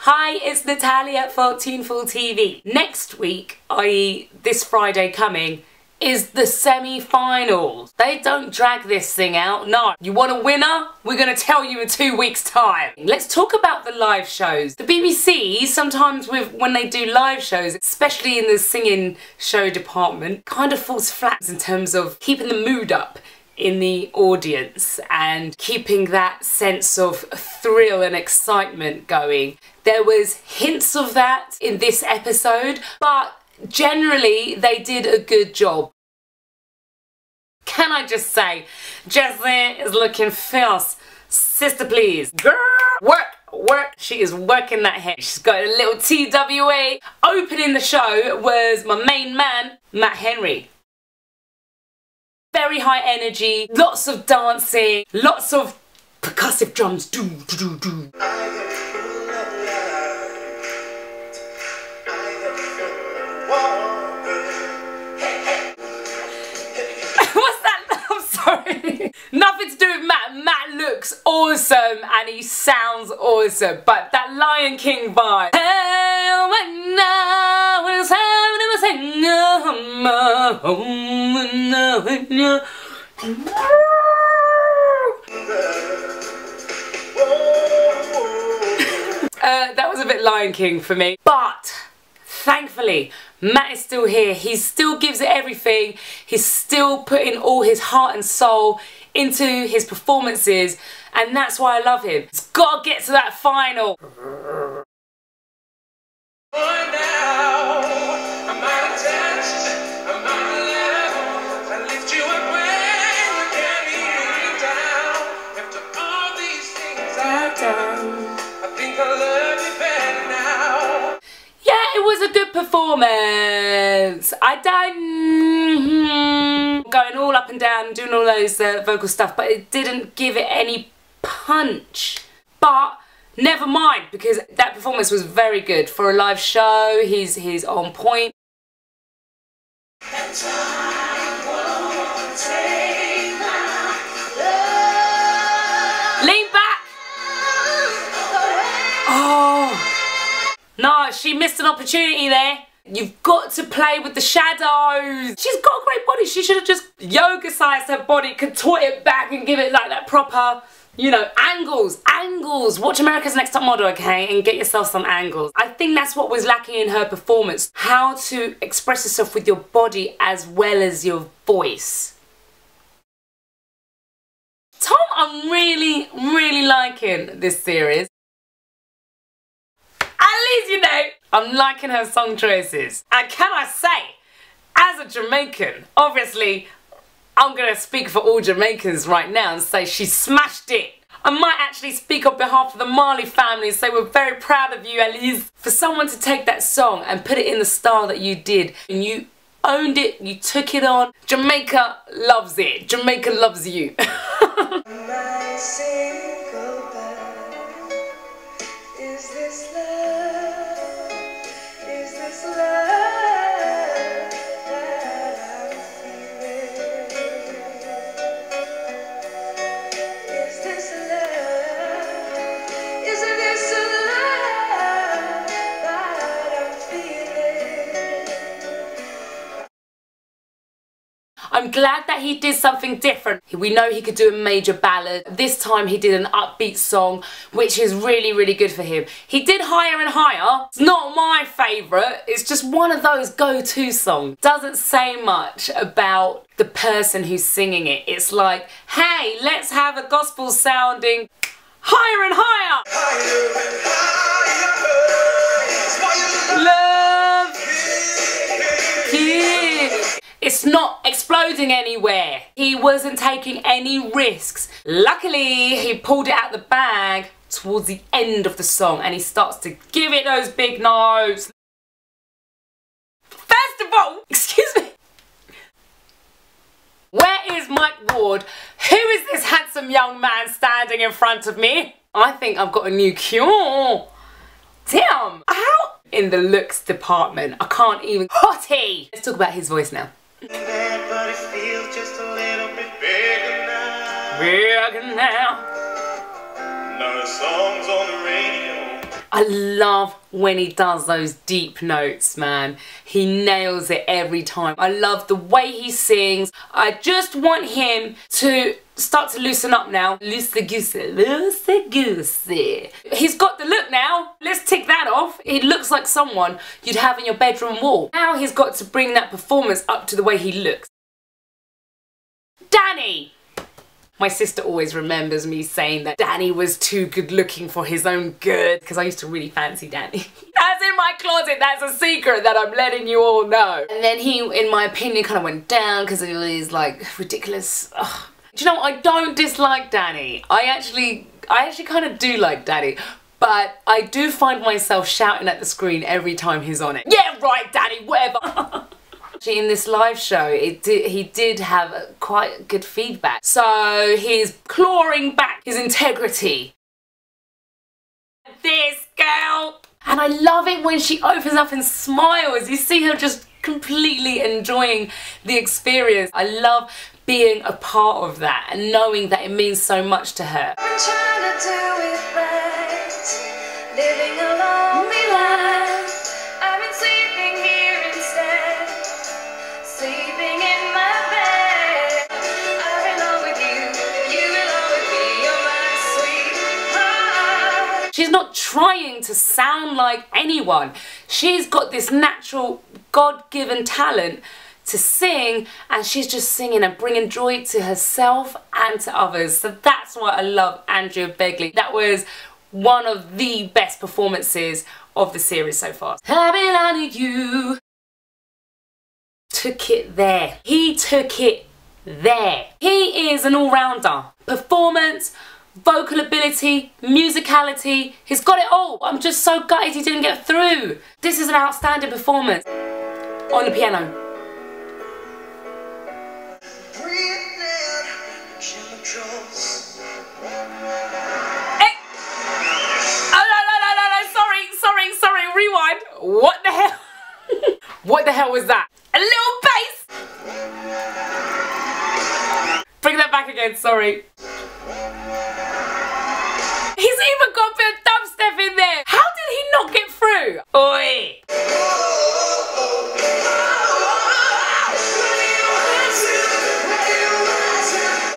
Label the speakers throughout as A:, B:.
A: Hi, it's Natalia at Teamful TV. Next week, i.e. this Friday coming, is the semi-finals. They don't drag this thing out, no. You want a winner? We're gonna tell you in 2 weeks' time. Let's talk about the live shows. The BBC, sometimes when they do live shows, especially in the singing show department, kind of falls flat in terms of keeping the mood up in the audience and keeping that sense of thrill and excitement going. There was hints of that in this episode, but generally they did a good job. Can I just say, Jessie is looking fierce. Sister, please. Girl, work, work. She is working that hair. She's got a little TWA. Opening the show was my main man, Matt Henry. Very high energy, lots of dancing, lots of percussive drums. Do, do, do, do. What's that? I'm sorry. Nothing to do with Matt. Matt looks awesome and he sounds awesome. But that Lion King vibe. That was a bit Lion King for me. But thankfully, Matt is still here. He still gives it everything. He's still putting all his heart and soul into his performances, and that's why I love him. He's got to get to that final. Performance. I done going all up and down, doing all those vocal stuff, but it didn't give it any punch. But never mind, because that performance was very good for a live show. He's on point. Lean back. Oh. No, she missed an opportunity there. You've got to play with the shadows. She's got a great body. She should have just yoga-sized her body, contort it back and give it like that proper, you know, angles. Angles. Watch America's Next Top Model, okay, and get yourself some angles. I think that's what was lacking in her performance. How to express yourself with your body as well as your voice. Tom, I'm really liking this series. At least, you know, I'm liking her song choices. And can I say, as a Jamaican, obviously, I'm going to speak for all Jamaicans right now and say she smashed it. I might actually speak on behalf of the Marley family and say we're very proud of you, Elise. For someone to take that song and put it in the style that you did, and you owned it, you took it on. Jamaica loves it. Jamaica loves you. I'm glad that he did something different. We know he could do a major ballad. This time he did an upbeat song, which is really good for him. He did Higher and Higher. It's not my favourite. It's just one of those go-to songs. Doesn't say much about the person who's singing it. It's like, hey, let's have a gospel sounding Higher and Higher. Love. Yeah. It's not exploding anywhere. He wasn't taking any risks. Luckily, he pulled it out the bag towards the end of the song and he starts to give it those big notes. First of all, excuse me. Where is Mike Ward? Who is this handsome young man standing in front of me? I think I've got a new cure. Damn. How? In the looks department, I can't even. Hottie! Let's talk about his voice now. But it feels just a little bit bigger now. Bigger now. No songs on the radio. I love when he does those deep notes, man. He nails it every time. I love the way he sings. I just want him to start to loosen up now. Loosey-goosey, loosey-goosey. He's got the look now. Let's tick that off. He looks like someone you'd have in your bedroom wall. Now he's got to bring that performance up to the way he looks. Danny! My sister always remembers me saying that Danny was too good looking for his own good, because I used to really fancy Danny. That's in my closet, that's a secret that I'm letting you all know. And then he, in my opinion, kind of went down because of all these like ridiculous... Ugh. Do you know what? I don't dislike Danny. I actually kind of do like Danny. But I do find myself shouting at the screen every time he's on it. Yeah, right, Danny, whatever. In this live show, he did have quite good feedback. So he's clawing back his integrity. This girl! And I love it when she opens up and smiles. You see her just completely enjoying the experience. I love being a part of that and knowing that it means so much to her. I'm trying to do it right, living a lonely life. I've been sleeping here instead, sleeping in my bed. I belong with you, you belong with me, you're my sweetheart. She's not trying to sound like anyone. She's got this natural, God-given talent to sing, and she's just singing and bringing joy to herself and to others. So that's why I love Andrea Begley. That was one of the best performances of the series so far. I belong to you. Took it there. He took it there. He is an all-rounder. Performance, vocal ability, musicality, he's got it all. I'm just so gutted he didn't get through. This is an outstanding performance. On the piano. Sorry, rewind. What the hell? What the hell was that? A little bass. Bring that back again, sorry. He's even got a bit of dubstep in there. How did he not get through? Oi.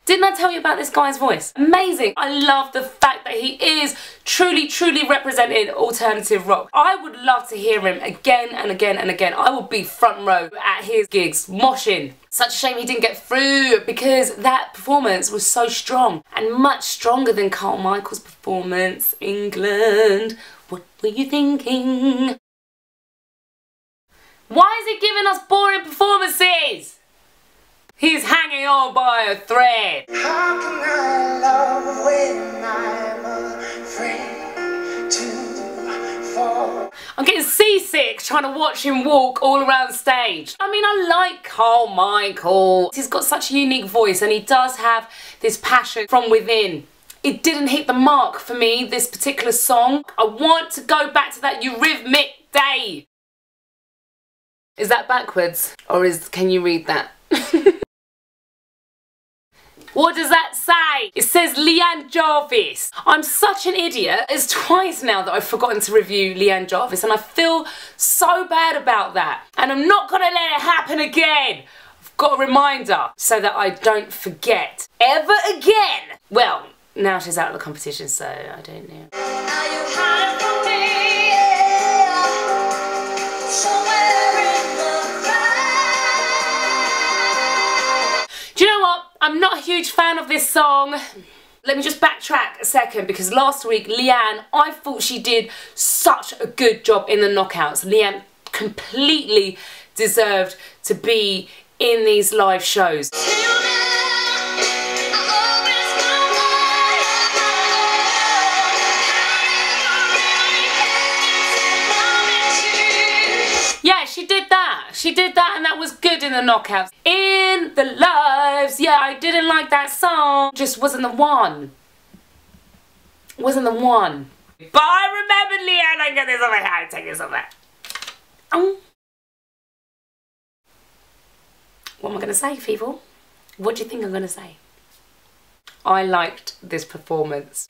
A: Didn't I tell you about this guy's voice? Amazing. I love the fact that he is truly representing alternative rock. I would love to hear him again and again and again. I would be front row at his gigs, moshing. Such a shame he didn't get through, because that performance was so strong and much stronger than Carl Michael's performance. England, what were you thinking? Why is he giving us boring performances? He's hanging on by a thread. How can I love when I'm afraid to fall? I'm getting seasick trying to watch him walk all around the stage. I mean, I like Carl Michael. He's got such a unique voice and he does have this passion from within. It didn't hit the mark for me, this particular song. I want to go back to that Eurythmic Day. Is that backwards? Or can you read that? What does that say? It says Leanne Jarvis. I'm such an idiot. It's twice now that I've forgotten to review Leanne Jarvis and I feel so bad about that. And I'm not gonna let it happen again. I've got a reminder so that I don't forget ever again. Well, now she's out of the competition, so I don't know. Do you know what? I'm not a huge fan of this song. Let me just backtrack a second, because last week Leanne, I thought she did such a good job in the knockouts. Leanne completely deserved to be in these live shows. Yeah, she did that. She did that and that was good in the knockouts. In the lives, yeah, I didn't like that song. Just wasn't the one. Wasn't the one. But I remembered Leanne, I get this off my hand, take this off there. What am I going to say, people? What do you think I'm going to say? I liked this performance.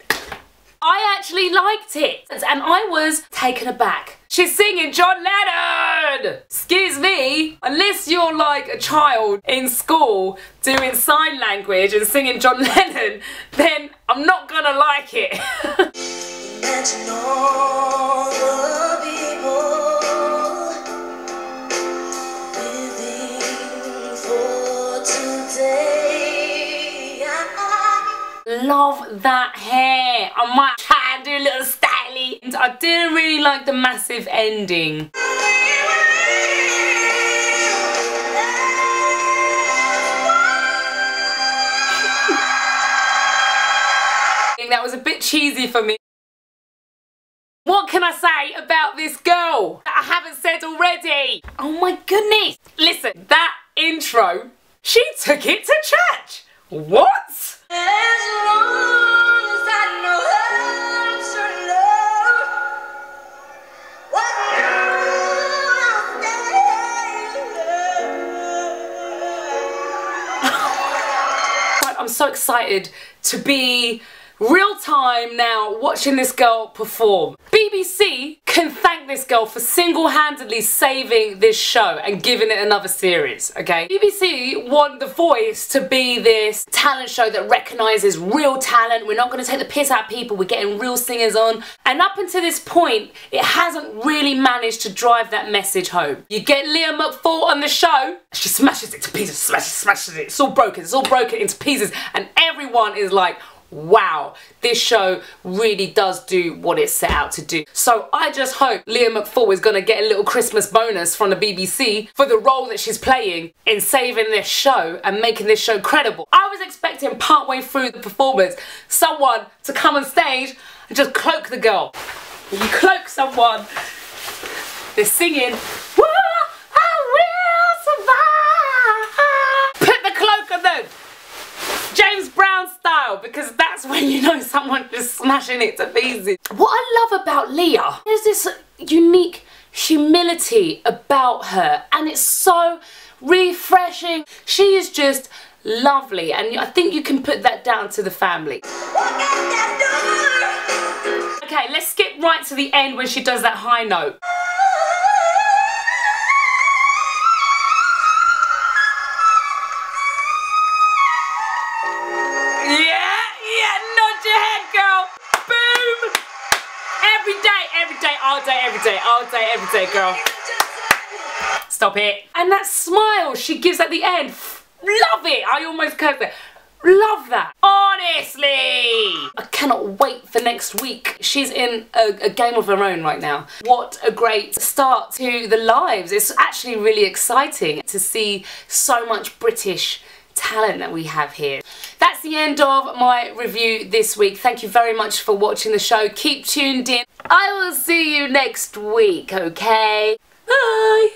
A: I actually liked it, and I was taken aback. She's singing John Lennon! Excuse me, unless you're like a child in school doing sign language and singing John Lennon, then I'm not gonna like it.
B: Imagine all the people living for today.
A: Love that hair. I might try and do a little styling. I didn't really like the massive ending. That was a bit cheesy for me. What can I say about this girl that I haven't said already? Oh my goodness. Listen, that intro, she took it to church. What?
B: As long as I know how to love, what
A: Right, I'm so excited to be real time now watching this girl perform. BBC can thank this girl for single-handedly saving this show and giving it another series, okay? BBC want The Voice to be this talent show that recognises real talent. We're not going to take the piss out of people, we're getting real singers on. And up until this point, it hasn't really managed to drive that message home. You get Leah McFall on the show, she smashes it to pieces, smashes it, it's all broken into pieces, and everyone is like, wow, this show really does do what it set out to do. So I just hope Leah McFall is going to get a little Christmas bonus from the BBC for the role that she's playing in saving this show and making this show credible. I was expecting partway through the performance someone to come on stage and just cloak the girl. You cloak someone, they're singing, "Whoa, I will survive." Put the cloak on them. James Brown style, because that's when you know someone is smashing it to pieces. What I love about Leah is this unique humility about her, and it's so refreshing. She is just lovely, and I think you can put that down to the family. Okay, let's skip right to the end when she does that high note. All day, every day, girl. Stop it. And that smile she gives at the end, love it. I almost cursed it. Love that. Honestly. I cannot wait for next week. She's in a game of her own right now. What a great start to the lives. It's actually really exciting to see so much British talent that we have here. That's the end of my review this week. Thank you very much for watching the show. Keep tuned in. I will see you next week, okay? Bye!